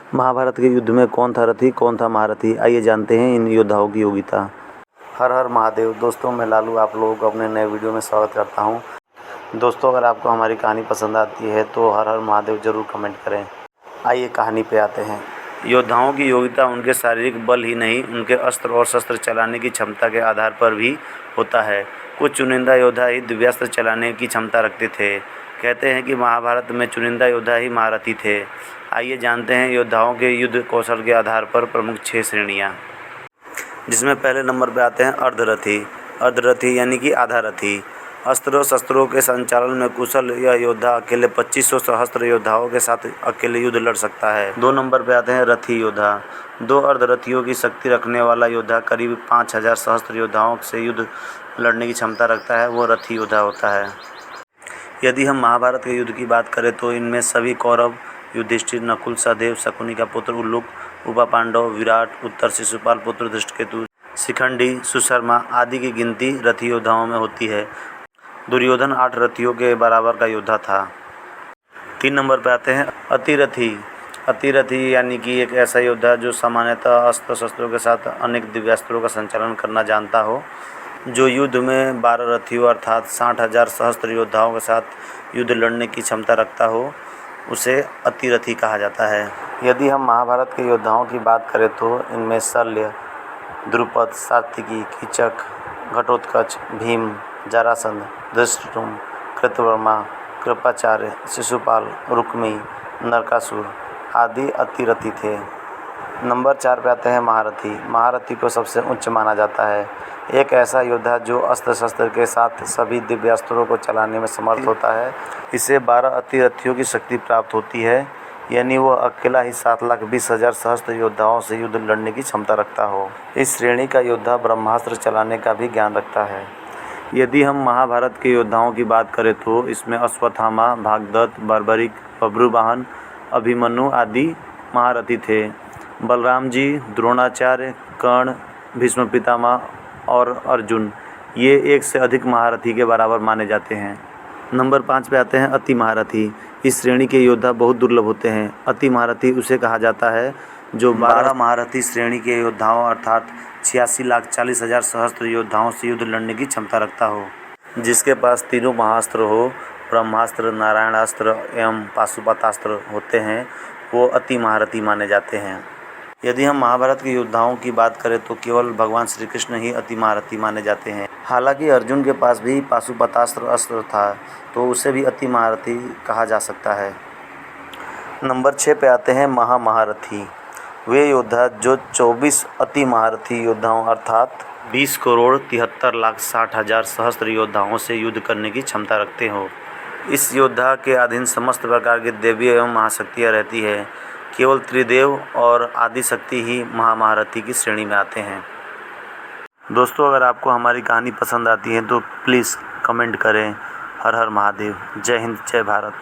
महाभारत के युद्ध में कौन था रथी, कौन था महारथी, आइए जानते हैं इन योद्धाओं की योग्यता। हर हर महादेव। दोस्तों, मैं लालू आप लोगों को अपने नए वीडियो में स्वागत करता हूं। दोस्तों, अगर आपको हमारी कहानी पसंद आती है तो हर हर महादेव ज़रूर कमेंट करें। आइए कहानी पे आते हैं। योद्धाओं की योग्यता उनके शारीरिक बल ही नहीं, उनके अस्त्र और शस्त्र चलाने की क्षमता के आधार पर भी होता है। कुछ चुनिंदा योद्धा ही दिव्यास्त्र चलाने की क्षमता रखते थे। कहते हैं कि महाभारत में चुनिंदा योद्धा ही महारथी थे। आइए जानते हैं योद्धाओं के युद्ध कौशल के आधार पर प्रमुख 6 श्रेणियाँ, जिसमें पहले नंबर पर आते हैं अर्धरथी। अर्धरथी यानी कि आधा रथी। अस्त्रों शस्त्रों के संचालन में कुशल यह योद्धा अकेले 2500 सहस्त्र योद्धाओं के साथ अकेले युद्ध लड़ सकता है। 2 नंबर पर आते हैं रथी योद्धा। 2 अर्धरथियों की शक्ति रखने वाला योद्धा करीब 5000 सहस्त्र योद्धाओं से युद्ध लड़ने की क्षमता रखता है, वो रथी योद्धा होता है। यदि हम महाभारत के युद्ध की बात करें तो इनमें सभी कौरव, युधिष्ठिर, नकुल, सहदेव, शकुनी का पुत्र उल्लूक, उपा पांडव, विराट, उत्तर शिशुपाल पुत्र धृष्टकेतु, शिखंडी, सुशर्मा आदि की गिनती रथी योद्धाओं में होती है। दुर्योधन 8 रथियों के बराबर का योद्धा था। 3 नंबर पर आते हैं अतिरथी। अतिरथी यानी कि एक ऐसा योद्धा जो सामान्यतः अस्त्र शस्त्रों के साथ अनेक दिव्यास्त्रों का संचालन करना जानता हो। जो युद्ध में 12 रथियों अर्थात 60,000 सहस्त्र योद्धाओं के साथ युद्ध लड़ने की क्षमता रखता हो, उसे अतिरथी कहा जाता है। यदि हम महाभारत के योद्धाओं की बात करें तो इनमें शल्य, द्रुपद, सात्विकी, कीचक, घटोत्कच, भीम, जरासंध, धृष्टद्युम्न, कृतवर्मा, कृपाचार्य, शिशुपाल, रुक्मी, नरकासुर आदि अतिरथी थे। नंबर 4 पे आते हैं महारथी। महारथी को सबसे उच्च माना जाता है। एक ऐसा योद्धा जो अस्त्र शस्त्र के साथ सभी दिव्यास्त्रों को चलाने में समर्थ होता है। इसे 12 अतिरथियों की शक्ति प्राप्त होती है, यानी वो अकेला ही 7,20,000 सहस्त्र योद्धाओं से युद्ध लड़ने की क्षमता रखता हो। इस श्रेणी का योद्धा ब्रह्मास्त्र चलाने का भी ज्ञान रखता है। यदि हम महाभारत के योद्धाओं की बात करें तो इसमें अश्वत्थामा, भागदत्त, बर्बरिक, बभ्रुवाहन, अभिमन्यु आदि महारथी थे। बलराम जी, द्रोणाचार्य, कर्ण, भीष्म पितामह और अर्जुन ये एक से अधिक महारथी के बराबर माने जाते हैं। नंबर 5 पे आते हैं अति महारथी। इस श्रेणी के योद्धा बहुत दुर्लभ होते हैं। अति महारथी उसे कहा जाता है जो 12 महारथी श्रेणी के योद्धाओं अर्थात 86,40,000 सहस्त्र योद्धाओं से युद्ध लड़ने की क्षमता रखता हो, जिसके पास तीनों महास्त्र हो, ब्रह्मास्त्र, नारायणास्त्र एवं पाशुपतास्त्र होते हैं, वो अति महारथी माने जाते हैं। यदि हम महाभारत के योद्धाओं की बात करें तो केवल भगवान श्री कृष्ण ही अति महारथी माने जाते हैं। हालांकि अर्जुन के पास भी पाशुपतास्त्र अस्त्र था, तो उसे भी अति महारथी कहा जा सकता है। नंबर 6 पे आते हैं महामहारथी। वे योद्धा जो 24 अति महारथी योद्धाओं अर्थात 20,73,60,000 सहस्त्र योद्धाओं से युद्ध करने की क्षमता रखते हो। इस योद्धा के अधीन समस्त प्रकार की देवी एवं महाशक्तियाँ रहती है। केवल त्रिदेव और आदिशक्ति ही महामहारथी की श्रेणी में आते हैं। दोस्तों, अगर आपको हमारी कहानी पसंद आती है तो प्लीज़ कमेंट करें। हर हर महादेव। जय हिंद, जय भारत।